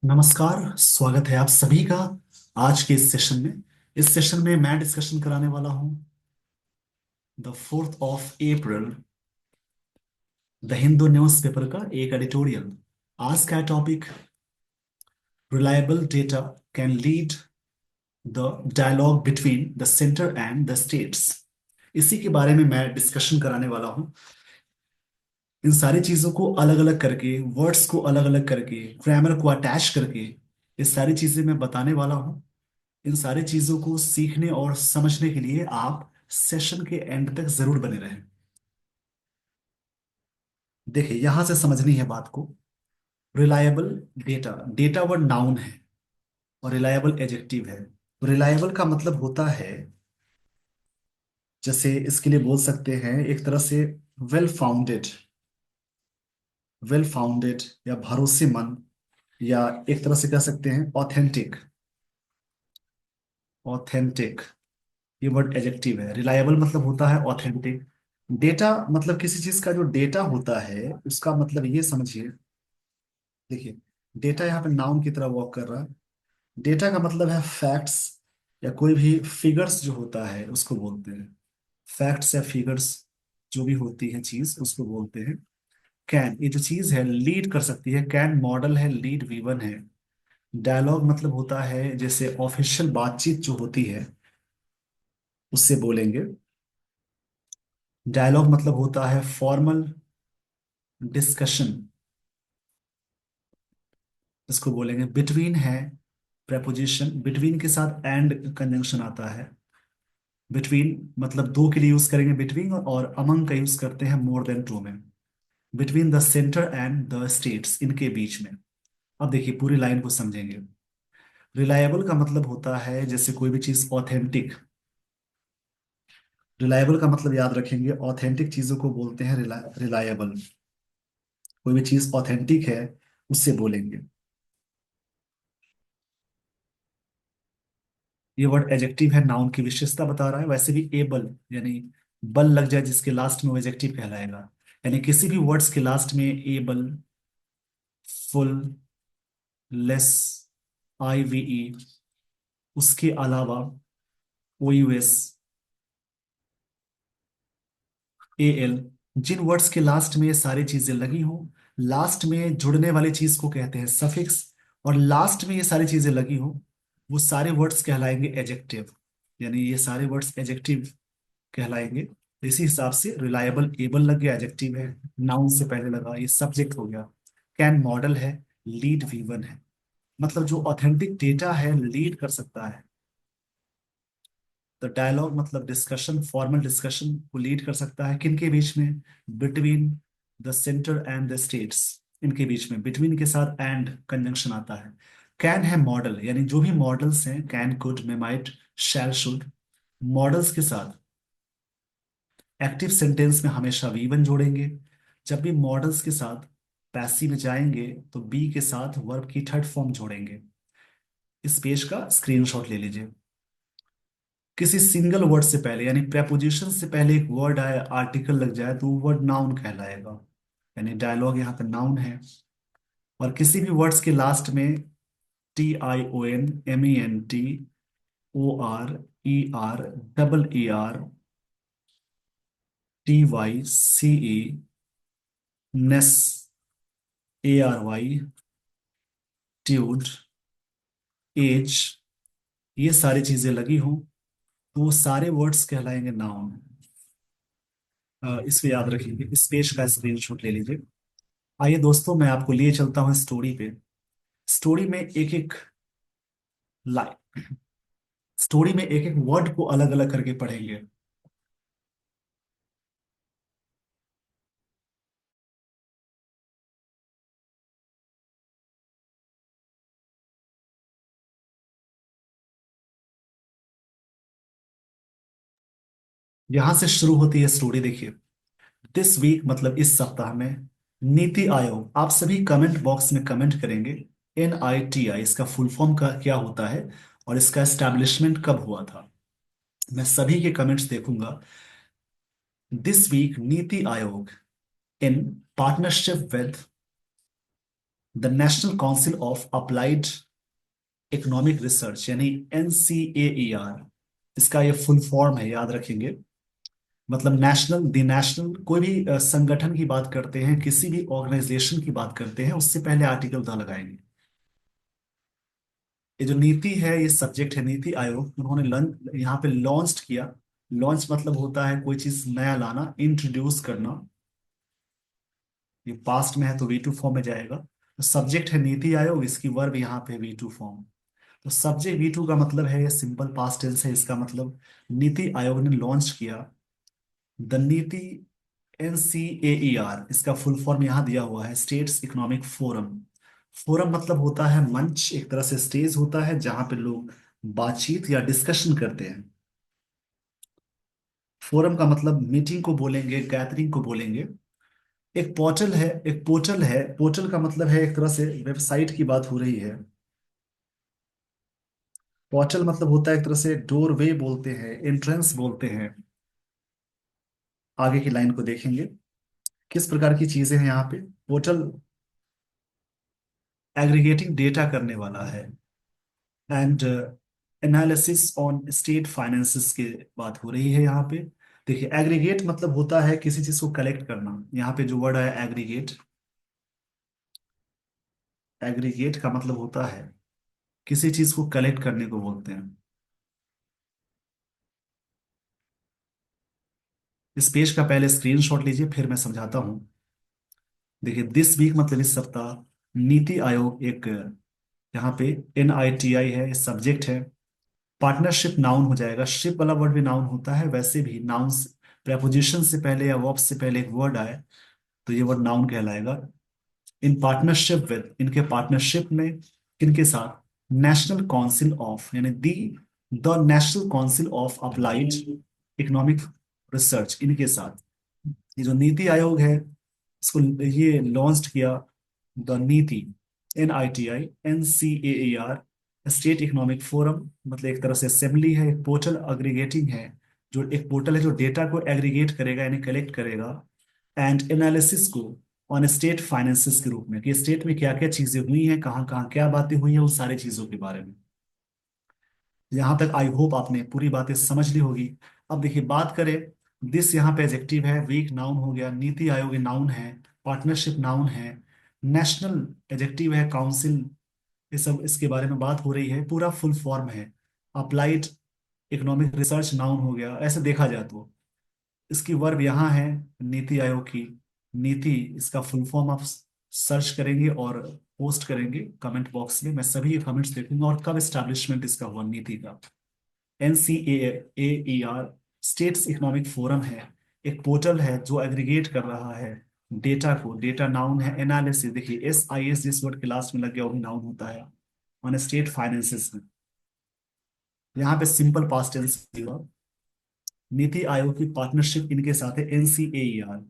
नमस्कार। स्वागत है आप सभी का आज के इस सेशन में। इस सेशन में मैं डिस्कशन कराने वाला हूं the 4th of April the Hindu newspaper का एक एडिटोरियल। आज का topic reliable data can lead the dialogue between the centre and the states. इसी के बारे में मैं डिस्कशन कराने वाला हूं। इन सारी चीजों को अलग अलग करके, वर्ड्स को अलग अलग करके, ग्रामर को अटैच करके ये सारी चीजें मैं बताने वाला हूं। इन सारी चीजों को सीखने और समझने के लिए आप सेशन के एंड तक जरूर बने रहें। देखिए, यहां से समझनी है बात को। Reliable data, data word noun है और रिलायबल एडजेक्टिव है। रिलायबल का मतलब होता है, जैसे इसके लिए बोल सकते हैं एक तरह से वेल फाउंडेड, वेल फाउंडेड या भरोसेमंद, या एक तरह से कह सकते हैं ऑथेंटिक। ऑथेंटिक ये वर्ड एडजेक्टिव है। रिलायबल मतलब होता है ऑथेंटिक। डेटा मतलब किसी चीज का जो डेटा होता है उसका मतलब ये समझिए। देखिए, डेटा यहाँ पे नाउन की तरह वर्क कर रहा है। डेटा का मतलब है फैक्ट्स या कोई भी फिगर्स जो होता है उसको बोलते हैं। फैक्ट्स या फिगर्स जो भी होती है चीज उसको बोलते हैं। कैन ये जो चीज है लीड कर सकती है। कैन मॉडल है, लीड वीवन है। डायलॉग मतलब होता है जैसे ऑफिशियल बातचीत जो होती है उससे बोलेंगे। डायलॉग मतलब होता है फॉर्मल डिस्कशन, इसको बोलेंगे। बिटवीन है प्रेपोजिशन, बिटवीन के साथ एंड कंजंक्शन आता है। बिटवीन मतलब दो के लिए यूज करेंगे बिटवीन, और अमंग का यूज करते हैं मोर देन टू में। Between the centre and the states, इनके बीच में। अब देखिए पूरी लाइन को समझेंगे। रिलायबल का मतलब होता है जैसे कोई भी चीज ऑथेंटिक। रिलायबल का मतलब याद रखेंगे, ऑथेंटिक चीजों को बोलते हैं रिलायबल। कोई भी चीज ऑथेंटिक है उससे बोलेंगे। ये वर्ड एडजेक्टिव है, नाउन की विशेषता बता रहा है। वैसे भी एबल यानी बल लग जाए जिसके लास्ट में, वो एडजेक्टिव कहलाएगा। यानी किसी भी वर्ड्स के लास्ट में एबल, फुल, लेस, आईवीई, उसके अलावा ओयूएस, एएल, जिन वर्ड्स के लास्ट में ये सारी चीजें लगी हो, लास्ट में जुड़ने वाली चीज को कहते हैं सफिक्स, और लास्ट में ये सारी चीजें लगी हो, वो सारे वर्ड्स कहलाएंगे एडजेक्टिव। यानी ये सारे वर्ड्स एडजेक्टिव कहलाएंगे। इसी हिसाब से रिलायबल एबल लग गया, एडजेक्टिव है। नाउन से पहले लगा, ये सब्जेक्ट हो गया। कैन मॉडल है, लीड वीवन है। मतलब जो ऑथेंटिक डेटा है लीड कर सकता है। तो डायलॉग मतलब डिस्कशन, फॉर्मल डिस्कशन को लीड कर सकता है किनके बीच में? Between the centre and the states, इनके बीच में। बिटवीन के साथ एंड कंजंक्शन आता है। कैन है मॉडल, यानी जो भी मॉडल्स हैं can, could, may, might, shall, should, models के साथ एक्टिव सेंटेंस में हमेशा वी वन जोड़ेंगे। जब भी मॉडल्स के साथ पैसिव में जाएंगे तो बी के साथ वर्ब की थर्ड फॉर्म जोड़ेंगे। इस पेज का स्क्रीनशॉट ले लीजिए। किसी सिंगल वर्ड से पहले यानी प्रेपोजिशन से पहले एक वर्ड आए, आर्टिकल लग जाए, तो वो वर्ड नाउन कहलाएगा। यानी डायलॉग यहाँ पे नाउन है। और किसी भी वर्ड्स के लास्ट में TION MENT OR ER TYCE ness, ARY, tude, age, ये सारी चीजें लगी हों तो वो सारे वर्ड्स कहलाएंगे नाउन। इसको याद रखिए, इस पेज का स्क्रीनशॉट ले लीजिए। आइए दोस्तों, मैं आपको लिए चलता हूँ स्टोरी पे। स्टोरी में एक एक लाइन, स्टोरी में एक एक वर्ड को अलग अलग करके पढ़ेंगे। यहां से शुरू होती है स्टोरी। देखिए, दिस वीक मतलब इस सप्ताह में, नीति आयोग, आप सभी कमेंट बॉक्स में कमेंट करेंगे NITI इसका फुल फॉर्म का क्या होता है और इसका एस्टैब्लिशमेंट कब हुआ था। मैं सभी के कमेंट्स देखूंगा। This week NITI Aayog in partnership with the national council of applied economic research यानी NCAER, इसका ये फुल फॉर्म है, याद रखेंगे। मतलब नेशनल, द नेशनल, कोई भी संगठन की बात करते हैं, किसी भी ऑर्गेनाइजेशन की बात करते हैं, उससे पहले आर्टिकल द लगाएंगे। ये जो नीति है, ये सब्जेक्ट है नीति आयोग, उन्होंने यहाँ पे लॉन्च किया। लॉन्च मतलब होता है कोई चीज नया लाना, इंट्रोड्यूस करना। ये पास्ट में है तो V2 फॉर्म में जाएगा। तो सब्जेक्ट है नीति आयोग, इसकी वर्ब यहाँ पे V2 फॉर्म। तो सब्जेक्ट V2 का मतलब है, ये सिंपल पास्ट टेंस है, इसका मतलब नीति आयोग ने लॉन्च किया। द नीति, NCAER, इसका फुल फॉर्म यहाँ दिया हुआ है, स्टेट्स इकोनॉमिक फोरम। फोरम मतलब होता है मंच, एक तरह से स्टेज होता है जहां पे लोग बातचीत या डिस्कशन करते हैं। फोरम का मतलब मीटिंग को बोलेंगे, गैदरिंग को बोलेंगे। एक पोर्टल है, एक पोर्टल है, पोर्टल का मतलब है एक तरह से वेबसाइट की बात हो रही है। पोर्टल मतलब होता है एक तरह से डोरवे बोलते हैं, एंट्रेंस बोलते हैं। आगे की लाइन को देखेंगे, किस प्रकार की चीजें हैं यहाँ पे। पोर्टल एग्रीगेटिंग डेटा करने वाला है, and analysis on state finances की बात हो रही है यहाँ पे। देखिए, एग्रीगेट मतलब होता है किसी चीज को कलेक्ट करना। यहाँ पे जो वर्ड है एग्रीगेट, एग्रीगेट का मतलब होता है किसी चीज को कलेक्ट करने को बोलते हैं। इस पेज का पहले स्क्रीनशॉट लीजिए, फिर मैं समझाता हूँ। देखिए, दिस वीक मतलब इस सप्ताह, नीति आयोग एक, यहाँ पे NITI है, सब्जेक्ट है। पार्टनरशिप नाउन हो जाएगा, शिप वाला वर्ड भी नाउन होता है, वैसे भी नाउन्स प्रेपोजिशन से पहले या वर्ब से पहले एक वर्ड आए तो ये वर्ड नाउन कहलाएगा। इन पार्टनरशिप विद, इनके पार्टनरशिप में, किनके साथ, नेशनल काउंसिल ऑफ, यानी the the national council of applied economic research, इनके साथ। ये जो नीति आयोग है, इसको ये लॉन्च किया, द नीति, NITI NCAER, state economic forum, मतलब एक तरह से असेंबली है, एक पोर्टल अग्रीगेटिंग है, जो एक पोर्टल है जो डेटा को एग्रीगेट करेगा यानी कलेक्ट करेगा, एंड एनालिसिस को ऑन स्टेट फाइनेंसेस के रूप में, कि स्टेट में क्या क्या चीजें हुई हैं, कहाँ कहाँ क्या बातें हुई हैं, उन सारी चीजों के बारे में। यहाँ तक आई होप आपने पूरी बातें समझ ली होगी। अब देखिए, बात करें, दिस यहाँ पे एडजेक्टिव है, वीक नाउन हो गया, नीति आयोग नाउन है, पार्टनरशिप नाउन है, नेशनल एडजेक्टिव है, काउंसिल, ये सब इसके बारे में बात हो रही है, पूरा फुल फॉर्म है। अप्लाइड इकोनॉमिक रिसर्च नाउन हो गया, ऐसे देखा जाए तो। इसकी वर्ब यहाँ है, नीति आयोग की नीति, इसका फुल फॉर्म आप सर्च करेंगे और पोस्ट करेंगे कमेंट बॉक्स में, मैं सभी कमेंट्स देखूंगा। और कब एस्टैब्लिशमेंट इसका हुआ, नीति का। NCAER स्टेट्स इकोनॉमिक फोरम है, एक पोर्टल है जो एग्रीगेट कर रहा है डेटा को, डेटा नाउन है, एनालिसिस, देखिए SIS जिस वर्ड के लास्ट में लग गया वो भी नाउन होता है, ऑन स्टेट फाइनेंसेस में। यहाँ पे सिंपल पास्ट टेंस हुआ, नीति आयोग की पार्टनरशिप इनके साथ है, NCAER।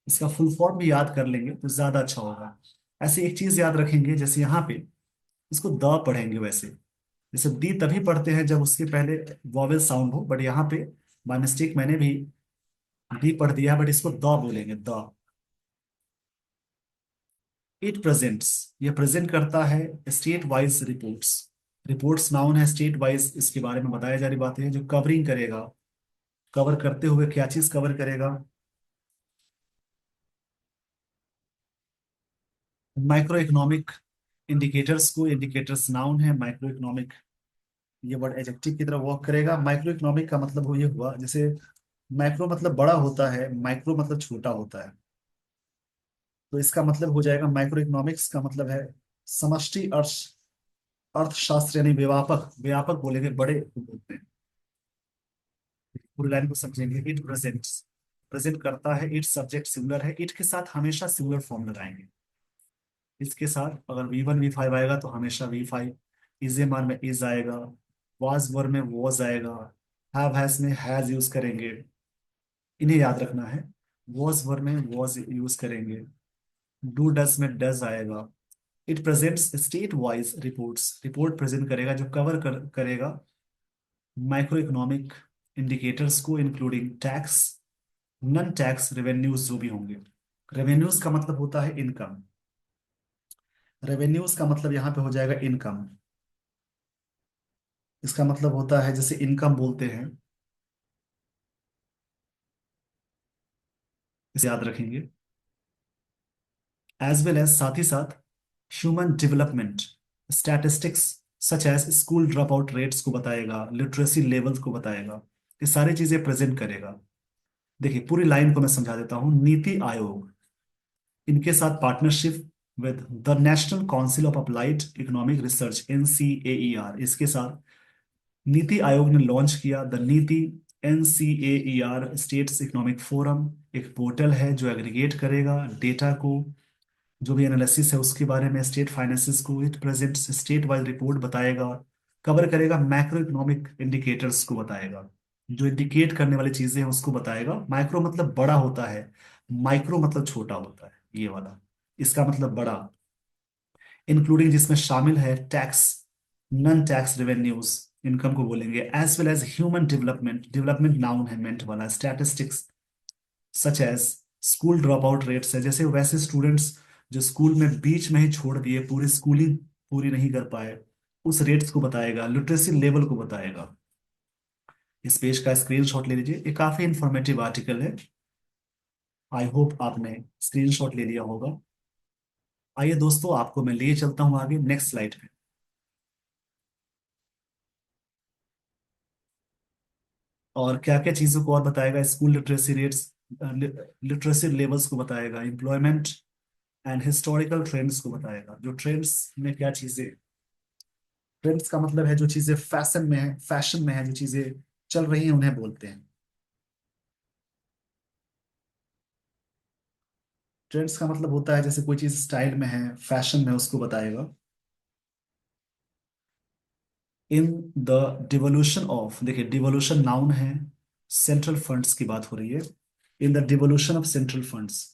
इसका फुल फॉर्म भी याद कर लेंगे तो ज्यादा अच्छा होगा। ऐसे एक चीज याद रखेंगे, जैसे यहाँ पे इसको द पढ़ेंगे वैसे, जैसे दी तभी पढ़ते हैं जब उसके पहले वॉवेल साउंड हो, बट यहाँ पे बाय मिस्टेक मैंने भी डी पढ़ दिया, बट इसको द बोलेंगे, द। इट प्रेजेंट्स, ये प्रेजेंट करता है state wise reports. Reports noun है, स्टेट वाइज इसके बारे में बताया जा रही बातें हैं, जो कवरिंग करेगा। कवर करते हुए क्या चीज कवर करेगा, माइक्रो इकोनॉमिक इंडिकेटर्स को, इंडिकेटर्स नाउन है, माइक्रो इकोनॉमिक ये वर्ड एडजेक्टिव की तरह वर्क करेगा। माइक्रो इकोनॉमिक का मतलब वो ये हुआ, जैसे मैक्रो मतलब बड़ा होता है, माइक्रो मतलब छोटा होता है, तो इसका मतलब हो जाएगा, माइक्रो इकोनॉमिक्स का मतलब है समष्टि अर्थशास्त्र, यानी व्यापक, व्यापक बोलेंगे, बड़े को बोलते हैं। पूरी लाइन को समझेंगे, इट प्रेजेंट्स, प्रेजेंट करता है, इट सब्जेक्ट सिंगुलर है, इट के साथ हमेशा सिंगुलर फॉर्म लगाएंगे। इसके साथ अगर V1 V5 आएगा तो हमेशा V5, इज ए मान में इज आएगा, वाज वर में वॉज आएगा, हैव हैज में हैज यूज करेंगे, इन्हें याद रखना है। वॉज वर में वॉज यूज करेंगे, डू डज में डज आएगा। It presents state wise reports, report present करेगा जो करेगा माइक्रो इकोनॉमिक इंडिकेटर्स को, including tax, non tax revenues जो भी होंगे। रेवेन्यूज का मतलब होता है इनकम, रेवेन्यूज का मतलब यहाँ पे हो जाएगा इनकम। इसका मतलब होता है, जैसे इनकम बोलते हैं, इसे याद रखेंगे। एज वेल एज, साथ ही साथ, human development statistics such as school drop out rates को बताएगा, लिटरेसी लेवल्स को बताएगा, ये सारी चीजें प्रेजेंट करेगा। देखिए पूरी लाइन को मैं समझा देता हूँ। नीति आयोग, इनके साथ partnership with the national council of applied economic research NCAER, इसके साथ नीति आयोग ने लॉन्च किया द नीति NCAER स्टेट्स इकोनॉमिक फोरम। एक पोर्टल है जो एग्रीगेट करेगा डेटा को, जो भी एनालिसिस है उसके बारे में, स्टेट फाइनेंसेस को। It presents state wise report बताएगा, कवर करेगा, मैक्रो इकोनॉमिक इंडिकेटर्स को बताएगा, जो इंडिकेट करने वाली चीजें हैं उसको बताएगा। माइक्रो मतलब बड़ा होता है, माइक्रो मतलब छोटा होता है, ये वाला इसका मतलब बड़ा। इंक्लूडिंग, जिसमें शामिल है tax, non tax revenues, income को बोलेंगे, as well as human development, development noun है मेंट वाला, statistics such as school drop out rates है, जैसे वैसे स्टूडेंट्स जो स्कूल में बीच में ही छोड़ दिए, पूरी स्कूलिंग पूरी नहीं कर पाए, उस रेट्स को बताएगा, लिटरेसी लेवल को बताएगा। इस पेज का स्क्रीनशॉट ले लीजिए, ये काफी इंफॉर्मेटिव आर्टिकल है। आई होप आपने स्क्रीनशॉट ले लिया होगा। आइए दोस्तों, आपको मैं लिए चलता हूँ आगे नेक्स्ट स्लाइड पे। और क्या क्या चीजों को और बताएगा, school literacy rates, literacy levels को बताएगा, एम्प्लॉयमेंट एंड हिस्टोरिकल ट्रेंड्स को बताएगा। जो ट्रेंड्स में क्या चीजें, ट्रेंड्स का मतलब है जो चीजें फैशन में है, फैशन में है, जो चीजें चल रही हैं उन्हें बोलते हैं। ट्रेंड्स का मतलब होता है जैसे कोई चीज स्टाइल में है, फैशन में, उसको बताएगा। इन द डिवोल्यूशन ऑफ, देखिए डिवोल्यूशन नाउन है, सेंट्रल फंड्स की बात हो रही है। In the devolution of central funds,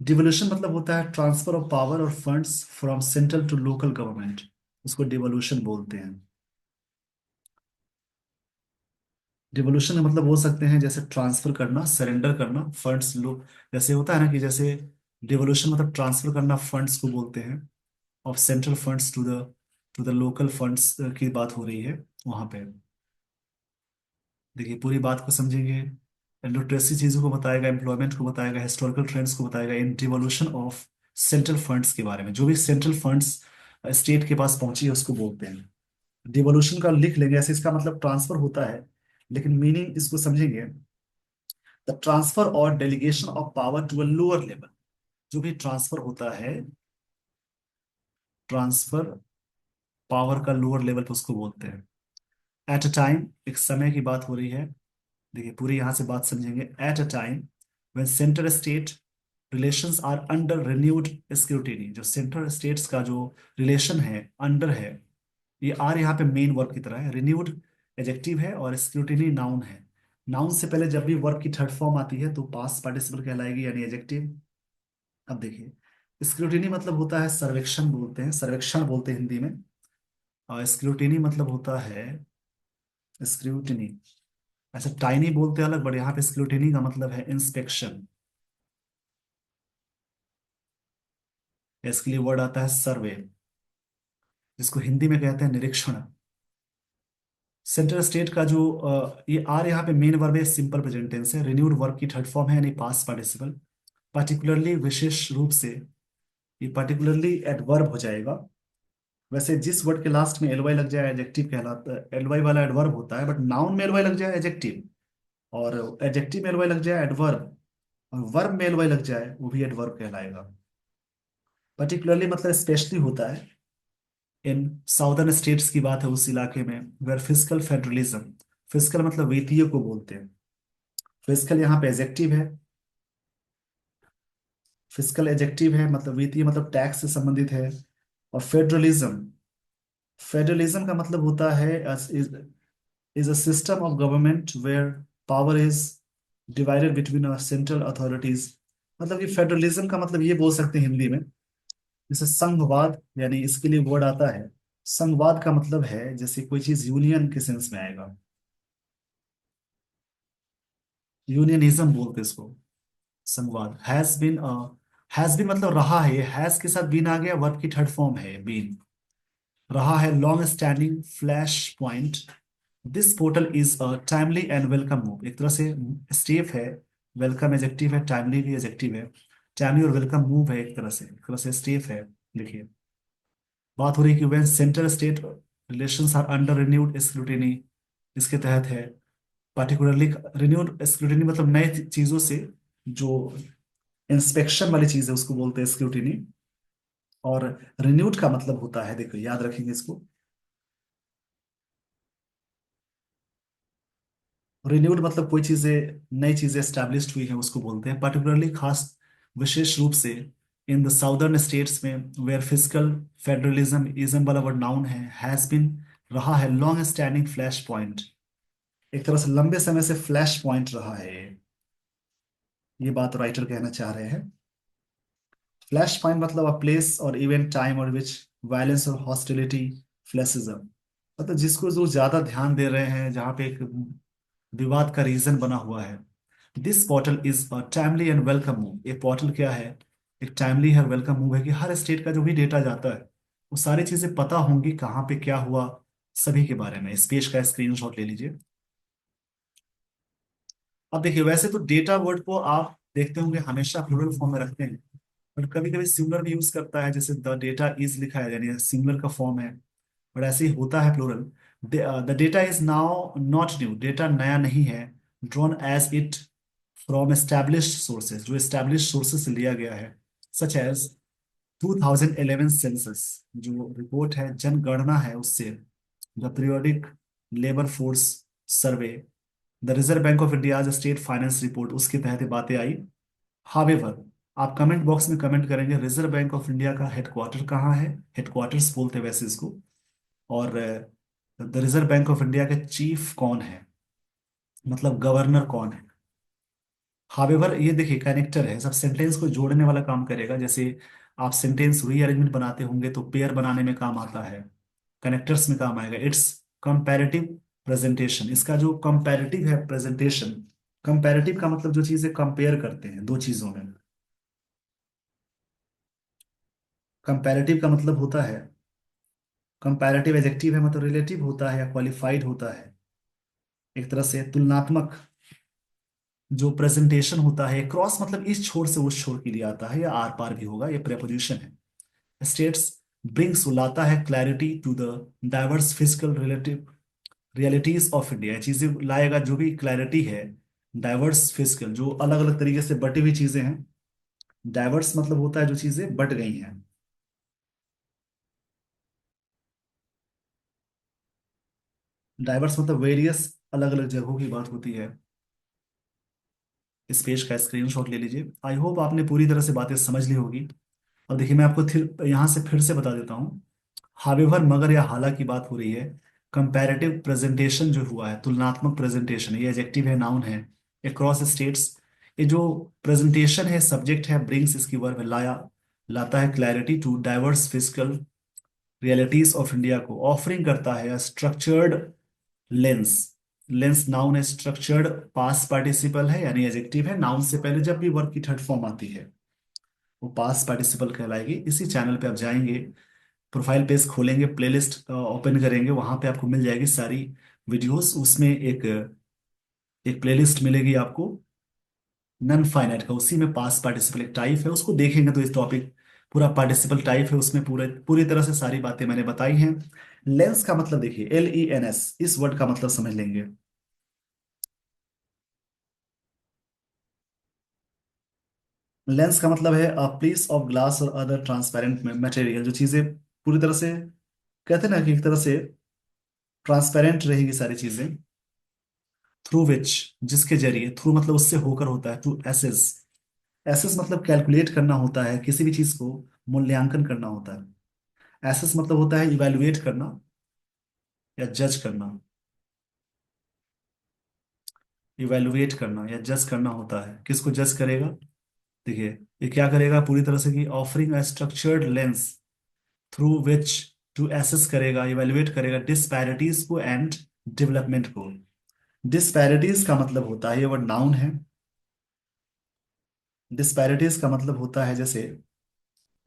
devolution मतलब होता है ट्रांसफर ऑफ पावर और funds from central to local government, उसको डिवोल्यूशन बोलते हैं। डिवोल्यूशन का मतलब हो सकते हैं जैसे ट्रांसफर करना, सरेंडर करना फंड्स, लो, जैसे होता है ना कि जैसे डिवोल्यूशन मतलब ट्रांसफर करना फंड्स को बोलते हैं, of central funds to the local funds की बात हो रही है वहां पे। देखिए पूरी बात को समझेंगे। लिटरेसी चीजों को बताएगा, एम्प्लॉयमेंट को बताएगा, हिस्टोरिकल ट्रेंड्स को बताएगा, इन डिवोल्यूशन ऑफ सेंट्रल फंड्स के बारे में, जो भी सेंट्रल फंड्स स्टेट के पास पहुंची है उसको बोलते हैं। डिवोल्यूशन का लिख लेंगे ऐसे, इसका मतलब ट्रांसफर होता है, लेकिन मीनिंग इसको समझेंगे। द ट्रांसफर और delegation of power to a lower level, जो भी ट्रांसफर होता है, ट्रांसफर पावर का लोअर लेवल पे उसको बोलते हैं। एट अ टाइम, एक समय की बात हो रही है। देखिए पूरी यहां से बात समझेंगे। At a time when centre state relations are under renewed scrutiny, जो सेंटर स्टेट्स का जो रिलेशन है, अंडर है, ये आर यहाँ पे मेन वर्ब की तरह है, रिन्यूड एजेक्टिव है और स्क्रूटिनी नाउन है। नाउन से पहले जब भी वर्ब की थर्ड फॉर्म आती है तो पास्ट पार्टिसिपल कहलाएगी, यानी एजेक्टिव। अब देखिए, स्क्रूटिनी मतलब होता है सर्वेक्षण बोलते हैं, सर्वेक्षण बोलते हैं हिंदी में। और स्क्रूटिनी मतलब होता है, स्क्रूटिनी, ऐसे टाइनी बोलते हैं अलग, बट यहाँ पे स्क्रूटिनी का मतलब है इंस्पेक्शन। इसके लिए वर्ड आता है सर्वे, जिसको हिंदी में कहते हैं निरीक्षण। सेंट्रल स्टेट का जो ये आर यहाँ पे मेन वर्ब है, सिंपल प्रेजेंट टेंस है, रिन्यूड वर्ब की थर्ड फॉर्म है, यानी पास्ट पार्टिसिपल। पर्टिकुलरली, विशेष रूप से, ये पर्टिकुलरली एडवर्ब हो जाएगा। वैसे जिस वर्ड के लास्ट में एलवाई लग जाए एडजेक्टिव कहलाता है, एलवाई वाला एडवर्ब होता है, बट नाउन में एलवाई लग जाए एडजेक्टिव, और एडजेक्टिव में एलवाई लग जाए एडवर्ब, और वर्ब में एलवाई लग जाए वो भी एडवर्ब कहलाएगा। पर्टिकुलरली मतलब स्पेशली होता है इन साउदर्न स्टेट्स की बात है, उस इलाके में वेयर फिजिकल फेडरलिज्म, फिजिकल मतलब वित्तीय को बोलते हैं। फिजिकल यहाँ पे एजेक्टिव है, फिजिकल एजेक्टिव है, मतलब वित्तीय मतलब टैक्स से संबंधित है। और फेडरलिज्म, फेडरलिज्म का मतलब होता है is a system of government where power is divided between central authorities. मतलब ये फेडरलिज्म का मतलब ये बोल सकते हैं हिंदी में, जैसे संघवाद, यानी इसके लिए वर्ड आता है, संघवाद का मतलब है जैसे कोई चीज यूनियन के सेंस में आएगा, यूनियनिज्म बोलते हैं इसको। संघवाद has been a has been मतलब रहा है, हैज के साथ बीन आ गया, वर्ब की थर्ड फॉर्म है बीन। रहा है long standing flash point. This portal is a timely and welcome move, एक तरह से स्टेप है। वेलकम एजेक्टिव है, टाइमली भी एजेक्टिव है। टाइमली और वेलकम मूव है, एक तरह से स्टेप है। देखिए, बात हो रही है कि when centre state relations are under renewed scrutiny, इसके तहत है। पार्टिकुलरली रिन्यूड स्क्रूटिनी मतलब नए चीजों से जो इंस्पेक्शन वाली चीज है उसको बोलते हैं स्क्रूटिनी। और रिन्यूड का मतलब होता है, देखो याद रखेंगे इसको, रिन्यूड मतलब कोई चीजें, नई चीजें स्टैब्लिश्ड हुई हैं उसको बोलते हैं। पर्टिकुलरली खास, विशेष रूप से इन द साउदर्न स्टेट्स में वेयर फिजिकल फेडरलिज्म इज्म वाला वर्ड नाउन है, हैज बिन रहा है लॉन्ग स्टैंडिंग फ्लैश पॉइंट, एक तरह से लंबे समय से फ्लैश पॉइंट रहा है ये बात राइटर कहना चाह रहे हैं। फ्लैश पॉइंट मतलब अ प्लेस और इवेंट टाइम और विच वायलेंस और हॉस्टिलिटी फ्लैशेस अप, मतलब जिसको जो ज्यादा ध्यान दे रहे हैं, जहाँ पे एक विवाद का रीजन बना हुआ है। This portal is a timely and welcome move, ये पोर्टल क्या है, एक टाइमली है, वेलकम मूव है कि हर स्टेट का जो भी डेटा जाता है वो सारी चीजें पता होंगी, कहाँ पे क्या हुआ, सभी के बारे में। इस पेज का स्क्रीनशॉट ले लीजिए। अब देखिए, वैसे तो डेटा वर्ड को आप देखते होंगे हमेशा प्लूरल फॉर्म में रखते हैं, बट कभी कभी सिंगुलर भी यूज करता है, जैसे द डेटा इज लिखा है यानी सिंगुलर का फॉर्म है, बट ऐसे ही होता है plural. The data is now not new, data नया नहीं है। Drawn as it from established sources, जो एस्टैब्लिश्ड सोर्सेज से लिया गया है, सच एज 2011 सेंसस, जो रिपोर्ट है जनगणना है उससे, the periodic labour force survey, the Reserve Bank of India state finance report, उसके तहत ये बातें आई। हावेवर, आप कमेंट बॉक्स में कमेंट करेंगे रिजर्व बैंक ऑफ इंडिया का हेडक्वार्टर कहाँ है, हेडक्वार्टर्स बोलते हैं वैसे इसको। और the Reserve Bank of India के चीफ कौन है, मतलब गवर्नर कौन है। हावेवर ये देखिए कनेक्टर है, सब सेंटेंस को जोड़ने वाला काम करेगा। जैसे आप सेंटेंस रीअरेंजमेंट बनाते होंगे तो पेयर बनाने में काम आता है, कनेक्टर्स में काम आएगा। इट्स कंपैरेटिव प्रेजेंटेशन, इसका जो कंपैरेटिव है प्रेजेंटेशन, कंपैरेटिव का मतलब जो चीजें कंपेयर करते हैं दो चीजों में। कंपैरेटिव का मतलब होता है, कंपैरेटिव एडजेक्टिव है मतलब रिलेटिव होता है या क्वालिफाइड होता है, एक तरह से तुलनात्मक। जो प्रेजेंटेशन होता है, क्रॉस मतलब इस छोर से उस छोर के लिए आता है, या आर पार भी होगा, ये प्रेपोजिशन है। स्टेट्स ब्रिंग्स लाता है clarity to the diverse physical relative realities of India, चीजें लाएगा जो भी क्लैरिटी है। डाइवर्स फिजिकल जो अलग अलग तरीके से बटी हुई चीजें हैं, डाइवर्स मतलब होता है जो चीजें बट गई हैं। डाइवर्स मतलब वेरियस, अलग अलग जगहों की बात होती है। इस पेज का स्क्रीनशॉट ले लीजिए। आई होप आपने पूरी तरह से बातें समझ ली होगी। अब देखिए, मैं आपको फिर यहाँ से फिर से बता देता हूँ। हावेवर मगर या हालांकि बात हो रही है। कंपैरेटिव प्रेजेंटेशन जो हुआ है, तुलनात्मक प्रेजेंटेशन, ये एडजेक्टिव है नाउन है, अक्रॉस स्टेट्स। ये जो प्रेजेंटेशन है सब्जेक्ट है, ब्रिंग्स इसकी वर्ब है, लाया, लाता है clarity to diverse physical realities of India को, ऑफरिंग करता है स्ट्रक्चर्ड लेंस। लेंस नाउन है, स्ट्रक्चर्ड पास्ट पार्टिसिपल है यानी एडजेक्टिव है, नाउन से पहले जब भी वर्ब की थर्ड फॉर्म आती है वो पास्ट पार्टिसिपल कहलाएगी। इसी चैनल पे आप जाएंगे, प्रोफाइल पेज खोलेंगे, प्लेलिस्ट ओपन करेंगे, वहां पे आपको मिल जाएगी सारी वीडियोस। उसमें एक प्लेलिस्ट मिलेगी आपको नन फाइनाइट का, उसी में पास्ट पार्टिसिपल एक टाइप है, उसको देखेंगे तो इस टॉपिक पूरा पार्टिसिपल टाइप है, उसमें पूरे पूरी तरह से सारी बातें मैंने बताई हैं। लेंस का मतलब देखिए, LENS, इस वर्ड का मतलब समझ लेंगे। लेंस का मतलब है अ पीस ऑफ ग्लास और अदर ट्रांसपेरेंट मटेरियल, जो चीजें पूरी तरह से, कहते हैं ना कि एक तरह से ट्रांसपेरेंट रहेगी सारी चीजें। थ्रू विच, जिसके जरिए, थ्रू मतलब उससे होकर होता है, टू एसेस, एसेस मतलब कैलकुलेट करना होता है, किसी भी चीज को मूल्यांकन करना होता है। एसेस मतलब होता है इवेलुएट करना या जज करना, इवेलुएट करना या जज करना होता है। किसको जज करेगा, देखिए ये क्या करेगा पूरी तरह से कि offering a structured lens through which to assess करेगा, इवेलुएट करेगा डिस्पैरिटीज को एंड डेवलपमेंट को। डिस्पैरिटीज का मतलब होता है, ये वर्ड नाउन है, डिस्पैरिटीज का मतलब होता है जैसे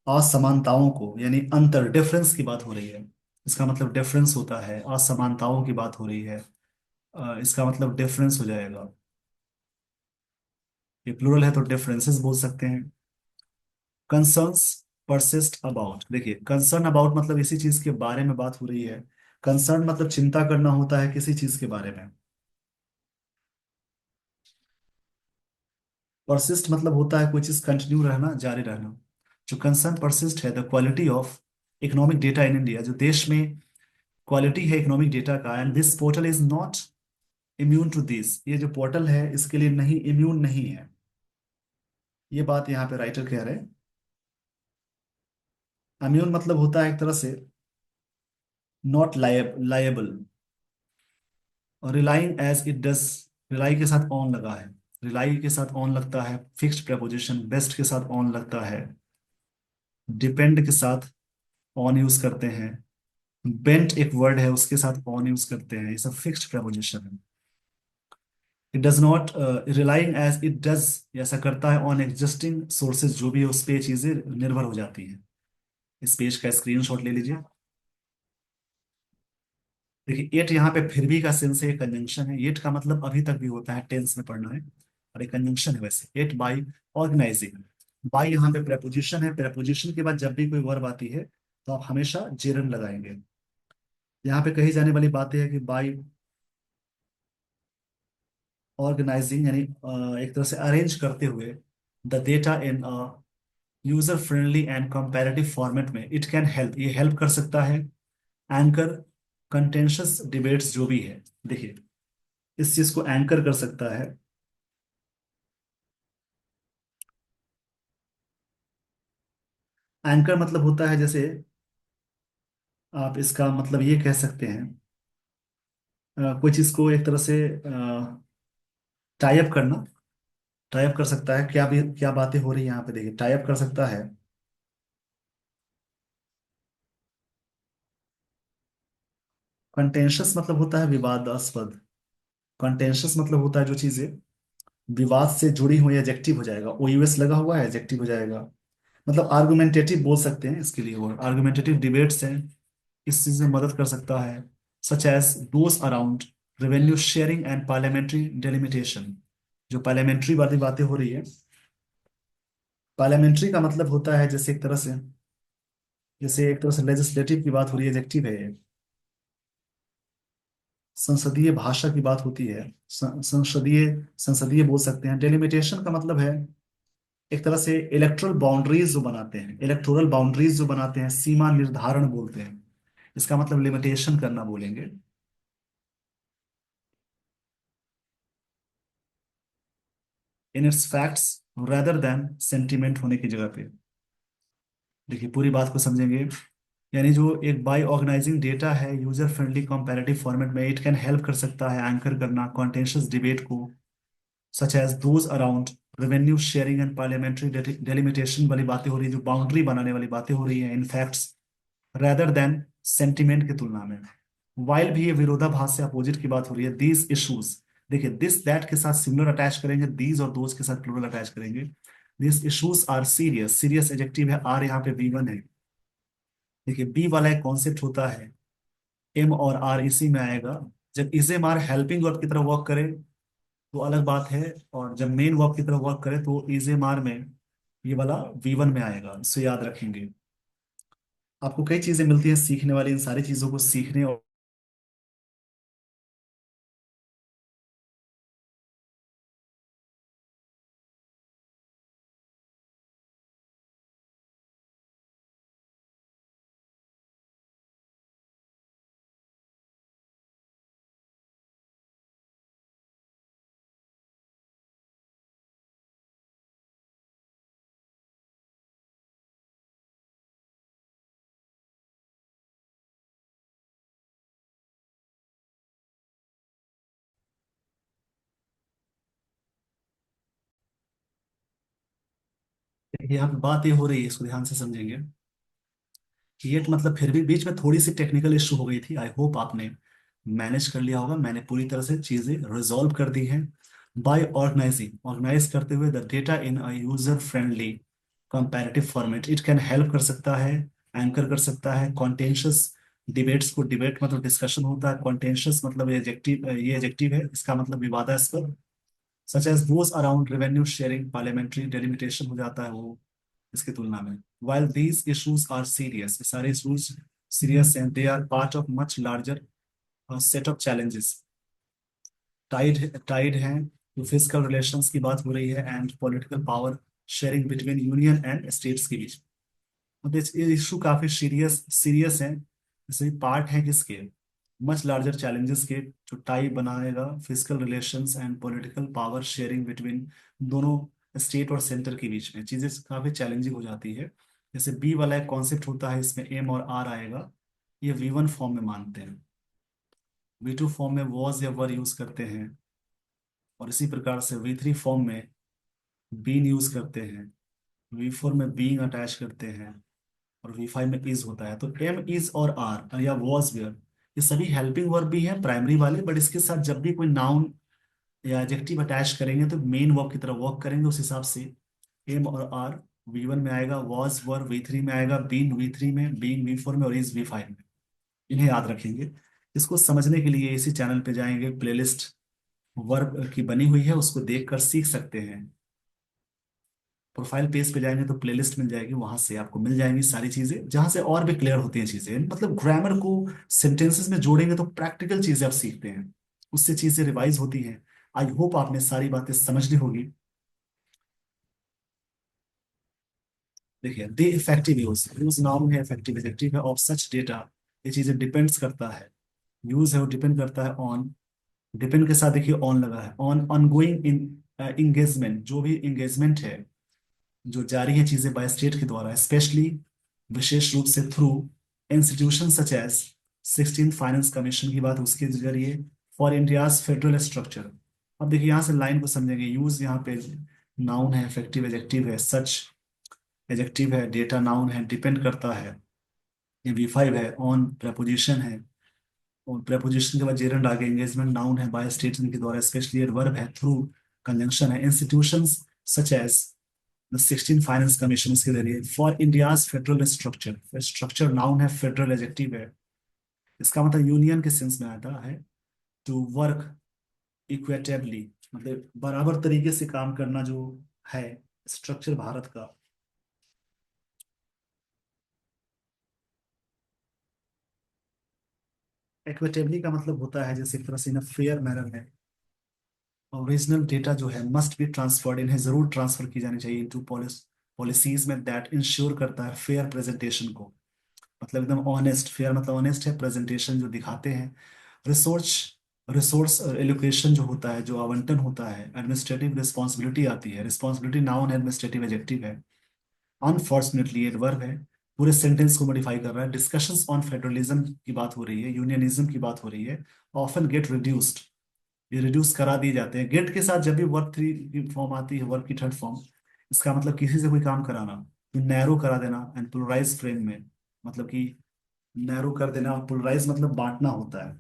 असमानताओं को, यानी अंतर, डिफरेंस की बात हो रही है। इसका मतलब डिफरेंस होता है, असमानताओं की बात हो रही है। इसका मतलब डिफरेंस हो जाएगा। ये प्लूरल है तो डिफरेंसेस बोल सकते हैं। कंसर्न्स परसिस्ट अबाउट, देखिए कंसर्न अबाउट मतलब इसी चीज के बारे में बात हो रही है। कंसर्न मतलब चिंता करना होता है किसी चीज के बारे में। परसिस्ट मतलब होता है कोई चीज कंटिन्यू रहना, जारी रहना। जो कंसर्न परसिस्ट है, the quality of economic data in India, जो देश में क्वालिटी है इकोनॉमिक डेटा का, and this portal is not immune to this, ये जो पोर्टल है इसके लिए नहीं, इम्यून नहीं है। ये बात यहाँ पे राइटर कह रहे हैं। इम्यून मतलब होता है एक तरह से नॉट लायबल। और relying as it does, relies के साथ ऑन लगा है। रिलाई के साथ ऑन लगता है, फिक्स्ड preposition, बेस्ट के साथ ऑन लगता है, डिपेंड के साथ ऑन यूज करते हैं, बेंट एक वर्ड है उसके साथ ऑन यूज करते हैं, ये सब फिक्स्ड preposition है। It does not, relying as it does, ऐसा करता है ऑन एग्जिस्टिंग सोर्सेज, जो भी है उस पे चीजें निर्भर हो जाती हैं। इस पेज का स्क्रीनशॉट ले लीजिए। देखिए एट यहाँ पे फिर भी का सेंस है, कंजंक्शन है। एट का मतलब अभी तक भी होता है, टेंस में पढ़ना है, और एक कंजंक्शन है वैसे। एट बाई ऑर्गेनाइजिंग, बाई यहाँ पे प्रेपोजिशन है। प्रेपोजिशन के बाद जब भी कोई वर्ब आती है तो आप हमेशा जेरन लगाएंगे। यहाँ पे कही जाने वाली बात यह है कि बाई ऑर्गेनाइजिंग, यानी एक तरह से अरेंज करते हुए the data in user friendly and comparative format में, इट कैन हेल्प, ये हेल्प कर सकता है एंकर कंटेंशियस डिबेट्स जो भी है। देखिए इस चीज को एंकर कर सकता है। एंकर मतलब होता है जैसे, आप इसका मतलब ये कह सकते हैं, कोई चीज को एक तरह से टाइप करना। टाइप कर सकता है, क्या भी क्या बातें हो रही है यहाँ पे, देखिए टाइप कर सकता है। कंटेंशियस मतलब होता है विवादास्पद। कंटेंशियस मतलब होता है जो चीजें विवाद से जुड़ी हुई, एडजेक्टिव हो जाएगा। ओयूएस लगा हुआ है, एडजेक्टिव हो जाएगा। मतलब आर्गुमेंटेटिव बोल सकते हैं इसके लिए, वो आर्गुमेंटेटिव डिबेट्स हैं, इस चीज में मदद कर सकता है। Such as those around revenue sharing and parliamentary delimitation, जो पार्लियामेंट्री वाली बातें हो रही है। पार्लियामेंट्री का मतलब होता है जैसे एक तरह से, जैसे एक तरह से लेजिस्लेटिव की बात हो रही है, एडजेक्टिव है ये। संसदीय भाषा की बात होती है, संसदीय, संसदीय बोल सकते हैं। डेलिमिटेशन का मतलब है एक तरह से इलेक्ट्रल बाउंड्रीज जो बनाते हैं, इलेक्टोरल बाउंड्रीज जो बनाते हैं, सीमा निर्धारण बोलते हैं। इसका मतलब लिमिटेशन करना बोलेंगे। In its facts rather than sentiment होने की जगह पे। देखिए पूरी बात को समझेंगे। यानी जो एक बाय ऑर्गेनाइजिंग डेटा है यूजर फ्रेंडली कंपैरेटिव फॉर्मेट में, इट कैन हेल्प कर सकता है एंकर करना कॉन्टेंशियस डिबेट को, such as those around revenue sharing and parliamentary delimitation वाली बातें हो रही है, जो बाउंड्री बनाने वाली बातें हो रही है इन फैक्ट्स रेदर देन सेंटिमेंट की तुलना में। वाइल भी ये विरोधाभास से अपोजिट की बात हो रही है। दीज इश्यूज, देखिए दिस दैट के साथ सिमिलर अटैच करेंगे, दीज और दोज के साथ प्लूरल अटैच करेंगे। This issues are serious, serious adjective है, आर यहाँ पे बी वन है। देखिए बी वाला एक कॉन्सेप्ट होता है, एम और आर इसी में आएगा। जब is am are helping verb की तरह वर्क करे तो अलग बात है, और जब मेन वर्ब की तरह वर्क करे तो इज एम आर में ये वाला वी वन में आएगा, इससे याद रखेंगे। आपको कई चीजें मिलती हैं सीखने वाली, इन सारी चीजों को सीखने और यहाँ पे बात ये हो रही है, इसको ध्यान से समझेंगे। ये मतलब फिर भी बीच में थोड़ी सी टेक्निकल इशू हो गई थी, आई होप आपने मैनेज कर लिया होगा। मैंने पूरी तरह से चीजें रिजॉल्व कर दी हैं। बाय ऑर्गेनाइजिंग, ऑर्गेनाइज करते हुए the data in a user friendly comparative format, it can help कर सकता है, एंकर कर सकता है कॉन्टेंशियस डिबेट्स को। डिबेट मतलब डिस्कशन होता है, कॉन्टेंशियस मतलब ये एडजेक्टिव है, इसका मतलब विवादास्पद। Such as those around revenue sharing, parliamentary delimitation हो जाता है वो इसकी तुलना में। While these issues are serious, सारे इश्यूज सीरियस हैं, they are part of much larger set of challenges. Tied हैं, जो फिजिकल रिलेशंस की बात हो रही है and political power sharing between union and states के बीच। मतलब ये इशू काफी सीरियस सीरियस है, जैसे पार्ट है किसके, मच लार्जर चैलेंजेस के, जो टाई बनाएगा physical relations and political power sharing between दोनों स्टेट और सेंटर के बीच में चीजें काफी चैलेंजिंग हो जाती है। जैसे बी वाला एक कॉन्सेप्ट होता है, इसमें एम और आर आएगा, ये V1 फॉर्म में मानते हैं, V2 फॉर्म में वॉज या वर यूज करते हैं, और इसी प्रकार से V3 फॉर्म में बीन यूज करते हैं, V4 में बीइंग अटैच करते हैं, और V5 में इज होता है। तो एम, इज और आर या वॉज वेयर, ये सभी हेल्पिंग वर्ब भी हैं प्राइमरी वाले, बट इसके साथ जब भी कोई नाउन या एडजेक्टिव अटैच करेंगे तो मेन वर्ब की तरह वर्क करेंगे, उस हिसाब से एम और आर V1 में आएगा, वॉज वर V3 में आएगा, बीन V3 में, बीइंग V4 में, और इज V5 में। इन्हें याद रखेंगे। इसको समझने के लिए इसी चैनल पे जाएंगे, प्लेलिस्ट वर्ब की बनी हुई है, उसको देखकर सीख सकते हैं। प्रोफाइल पेज पे जाएंगे तो प्लेलिस्ट मिल जाएगी, वहां से आपको मिल जाएंगी सारी चीजें, जहां से और भी क्लियर होती हैं चीजें। मतलब ग्रामर को सेंटेंसेस में जोड़ेंगे तो प्रैक्टिकल चीजें आप सीखते हैं, उससे चीजें रिवाइज होती हैं। आई होप आपने सारी बातें समझ ली होगी। देखिए, the effective use, use noun है, इफेक्टिव एडजेक्टिव है, ऑफ सच डेटा, ये चीजें डिपेंड्स करता है। यूज है वो डिपेंड करता है ऑन, डिपेंड के साथ देखिए ऑन लगा है, ऑन ऑनगोइंग इन इंगेजमेंट, जो भी इंगेजमेंट है, जो जारी है चीजें बाय स्टेट के द्वारा, स्पेशली विशेष रूप से through institution such as 16 finance commission की बात उसके जरिए, फॉर इंडियाज फेडरल स्ट्रक्चर। अब देखिए यहाँ से लाइन को समझेंगे, यूज यहाँ पे नाउन है, इफेक्टिव एडजेक्टिव है, सच एडजेक्टिव है, डेटा नाउन है, डिपेंड करता है, ये V5 है, ऑन प्रपोजिशन है, और प्रपोजिशन के बाद जेरंड आगे, एंगेजमेंट नाउन है, बाय स्टेट के द्वारा, स्पेशली वर्ब है, थ्रू कंजंक्शन है, institutions such as the 16 finance commission के जरिए, for India's federal structure, structure noun है, फेडरल एडजेक्टिव है, इसका मतलब यूनियन के सेंस में आता है, टू वर्क इक्वेटेबली, मतलब बराबर तरीके से काम करना जो है स्ट्रक्चर भारत का। इक्वेटेबली का मतलब होता है जैसे एक तरह से इन फेयर मैनर है, ओरिजिनल डेटा जो है मस्ट बी ट्रांसफर्ड, इन्हें जरूर ट्रांसफर की जानी चाहिए इनटू पॉलिसीज में, दैट इंश्योर करता है फेयर प्रेजेंटेशन को। मतलब एकदम ऑनेस्ट, फेयर मतलब ऑनेस्ट है, प्रेजेंटेशन जो दिखाते हैं। रिसोर्स रिसोर्स एलोकेशन जो होता है, जो आवंटन होता है, एडमिनिस्ट्रेटिव रिस्पॉन्सिबिलिटी आती है, रिस्पॉन्सिबिलिटी नाउन है, एडमिनिस्ट्रेटिव एडजेक्टिव है, अनफॉर्चुनेटली एक वर्ब है, पूरे सेंटेंस को मॉडिफाई कर रहा है। डिस्कशंस ऑन फेडरलिज्म की बात हो रही है, यूनियनिज्म की बात हो रही है, ऑफन गेट रिड्यूस्ड, ये रिड्यूस करा दिए जाते हैं। गेट के साथ जब भी वर्ब थ्री की फॉर्म आती है, वर्ब की थर्ड फॉर्म, इसका मतलब किसी से कोई काम कराना, तो नैरो करा देना, एंड पोलराइज फ्रेम में, मतलब कि नैरो कर देना, पोलराइज मतलब बांटना होता है।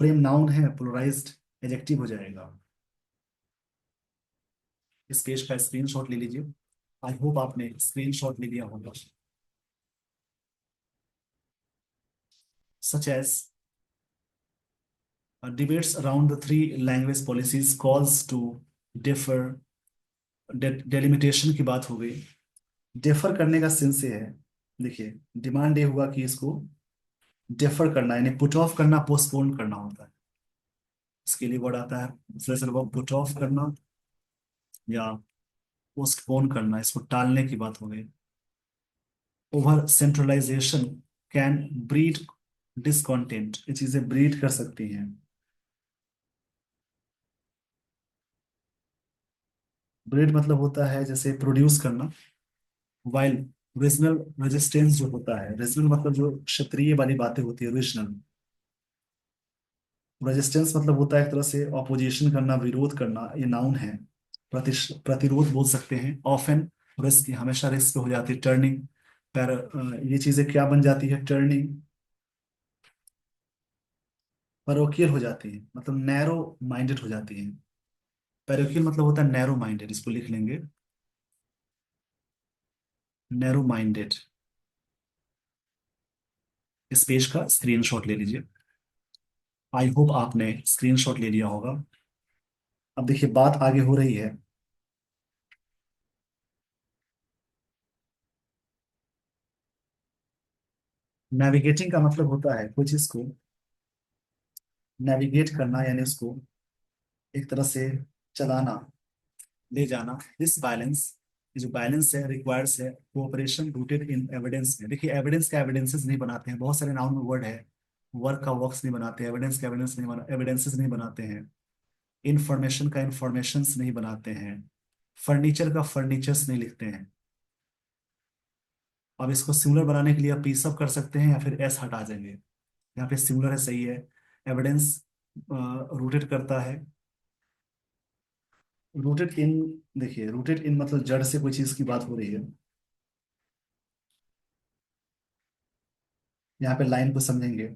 फ्रेम नाउन है, पोलराइज्ड एडजेक्टिव हो जाएगा। इस पेज का स्क्रीनशॉट ले लीजिए, आई होप आपने स्क्रीनशॉट ले लिया होगा। Such as debates around the three language policies calls to differ, delimitation की बात हो गई। डिफर करने का सेंस ये है, देखिए डिमांड ये हुआ कि इसको डिफर करना, यानी पुट ऑफ करना, पोस्टपोन करना होता है। इसके लिए वर्ड आता है, फ्रेजल वर्ब, पुट ऑफ करना या पोस्टपोन करना, इसको टालने की बात हो गई। Over centralisation can breed discontent, ये चीजें ब्रीड कर सकती हैं। ब्रीड मतलब होता है जैसे प्रोड्यूस करना, वाइल रीजनल रेजिस्टेंस जो होता है, रीजनल मतलब जो क्षेत्रीय वाली बातें होती है, रीजनल रेजिस्टेंस मतलब होता है एक तरह से ऑपोजिशन करना, विरोध करना, ये नाउन है। प्रतिरोध बोल सकते हैं। ऑफन रिस्क, हमेशा रिस्क हो जाती है। टर्निंग पर, ये चीजें क्या बन जाती है, टर्निंग परोकियल हो जाती है, मतलब नैरो माइंडेड हो जाती है। पैरोकियल मतलब होता है नैरो माइंडेड, इसको लिख लेंगे, नैरो माइंडेड। इस पेज का स्क्रीनशॉट ले लीजिए। आई होप आपने स्क्रीनशॉट ले लिया होगा। अब देखिए बात आगे हो रही है। नेविगेटिंग का मतलब होता है कोई चीज को नेविगेट करना, यानी उसको एक तरह से चलाना, ले जाना। दिस बैलेंस, ये जो बैलेंस है रिक्वायर्स है कोऑपरेशन रूटेड इन एविडेंस में। देखिए एविडेंस का एविडेंसेस नहीं बनाते हैं, बहुत सारे नाउन में वर्ड है। वर्क का वर्क्स नहीं बनाते, एविडेंस का एविडेंस नहीं बना, एविडेंसेस नहीं बनाते हैं। इंफॉर्मेशन का इंफॉर्मेशंस नहीं बनाते हैं। फर्नीचर का फर्नीचर्स नहीं लिखते हैं। अब इसको सिमिलर बनाने के लिए आप पी सब कर सकते हैं या फिर एस हटा देंगे। यहाँ पे सिमिलर है, सही है। एविडेंस रूटेड करता है, रूटेड इन। देखिए रूटेड इन मतलब जड़ से कोई चीज की बात हो रही है। यहाँ पे लाइन को समझेंगे।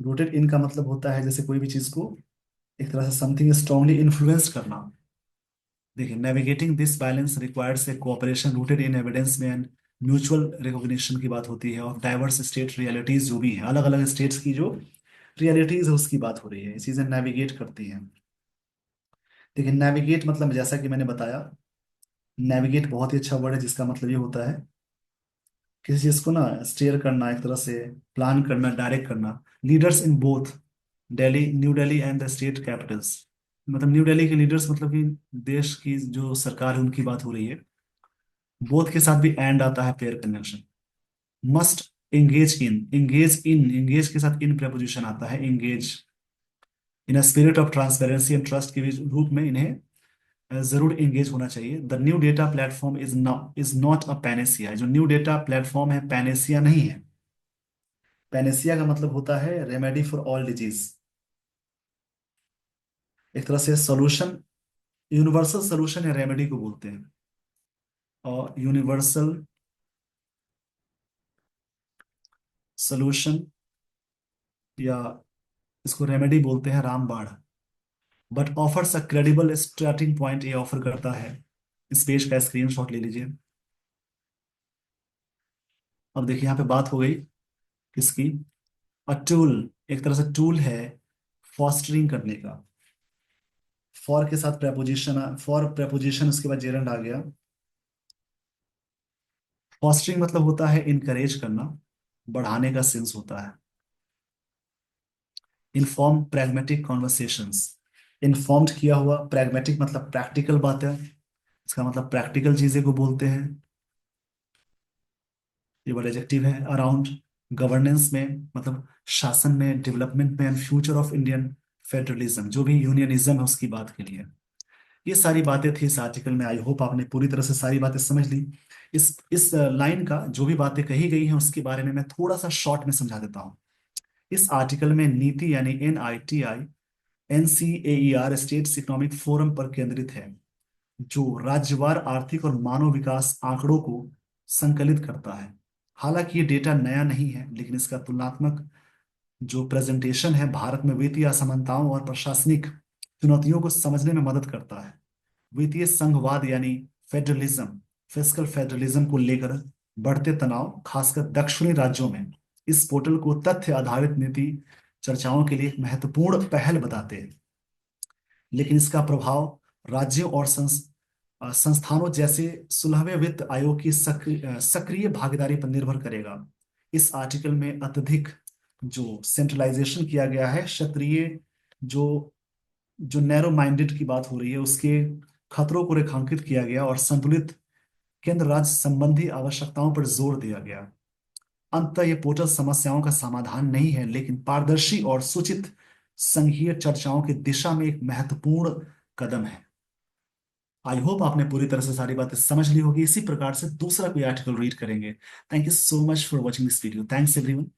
रूटेड इन का मतलब होता है जैसे कोई भी चीज को एक तरह से समथिंग स्ट्रांगली इन्फ्लुएंस करना। देखिए navigating this balance requires a cooperation rooted in evidence में एंड म्यूचुअल रिकॉग्निशन की बात होती है, और डाइवर्स स्टेट रियलिटीज जो भी है, अलग अलग स्टेट्स की जो रियलिटीज है उसकी बात हो रही है, ये चीजें नेविगेट करती हैं। देखिए नेविगेट मतलब जैसा कि मैंने बताया, नेविगेट बहुत ही अच्छा वर्ड है जिसका मतलब ये होता है किसी चीज को ना स्टेयर करना, एक तरह से प्लान करना, डायरेक्ट करना। Leaders in both Delhi, new Delhi and the state Capitals, मतलब न्यू दिल्ली के लीडर्स मतलब कि देश की जो सरकार है उनकी बात हो रही है। बोथ के साथ भी एंड आता है, pair conjunction. Must engage in, engage के साथ इन प्रपोजिशन आता है, engage in a spirit of transparency and trust के रूप में इन्हें जरूर एंगेज होना चाहिए। The new data platform is not a Panacea, जो न्यू डेटा प्लेटफॉर्म है पैनेसिया नहीं है। पैनेसिया का मतलब होता है रेमेडी फॉर ऑल डिजीज, एक तरह से सोल्यूशन, यूनिवर्सल सोल्यूशन या रेमेडी को बोलते हैं। और यूनिवर्सल सोल्यूशन या इसको रेमेडी बोलते हैं रामबाण। But offers a credible starting point, ये ऑफर करता है। इस पेज का स्क्रीनशॉट ले लीजिए। अब देखिए यहाँ पे बात हो गई किसकी, अ टूल, एक तरह से टूल है फॉस्टरिंग करने का। फॉर के साथ प्रेपोजिशन, फॉर प्रेपोजिशन उसके बाद जेरंड आ गया। फॉस्टरिंग मतलब होता है इनकरेज करना, बढ़ाने का सेंस होता है। इन्फॉर्म प्रैग्मेटिक कॉन्वर्सेशंस, इन्फॉर्म्ड किया हुआ, प्रैग्मेटिक मतलब प्रैक्टिकल बात है, इसका मतलब प्रैक्टिकल चीजें को बोलते हैं। ये वर्ड एडजेक्टिव है। अराउंड गवर्नेंस में मतलब शासन में, डेवलपमेंट में, and future of Indian federalism, जो भी यूनियनिज्म है उसकी बात के लिए। ये सारी बातें थी इस आर्टिकल में। आई होप आपने पूरी तरह से सारी बातें समझ ली। इस लाइन का जो भी बातें कही गई हैं उसके बारे में मैं थोड़ा सा शॉर्ट में समझा देता हूँ। इस आर्टिकल में नीति यानी NITI, NCAER states economic forum पर केंद्रित है, जो राज्यवार आर्थिक और मानव विकास आंकड़ों को संकलित करता है। हालांकि ये डेटा नया नहीं है, लेकिन इसका तुलनात्मक जो प्रेजेंटेशन है भारत में वित्तीय असमानताओं और प्रशासनिक चुनौतियों को समझने में मदद करता है। वित्तीय संघवाद यानी फेडरलिज्म, फिस्कल फेडरलिज्म को लेकर बढ़ते तनाव खासकर दक्षिणी राज्यों में इस पोर्टल को तथ्य आधारित नीति चर्चाओं के लिए एक महत्वपूर्ण पहल बताते हैं। लेकिन इसका प्रभाव राज्यों और संस्थानों जैसे 16वें वित्त आयोग की सक्रिय भागीदारी पर निर्भर करेगा। इस आर्टिकल में अत्यधिक जो सेंट्रलाइजेशन किया गया है, क्षेत्रीय जो जो नैरो माइंडेड की बात हो रही है उसके खतरों को रेखांकित किया गया, और संतुलित केंद्र राज्य संबंधी आवश्यकताओं पर जोर दिया गया। अंततः ये पोर्टल समस्याओं का समाधान नहीं है, लेकिन पारदर्शी और सूचित संघीय चर्चाओं की दिशा में एक महत्वपूर्ण कदम है। आई होप आपने पूरी तरह से सारी बातें समझ ली होगी। इसी प्रकार से दूसरा कोई आर्टिकल रीड करेंगे। Thank you so much for watching this video. Thanks everyone.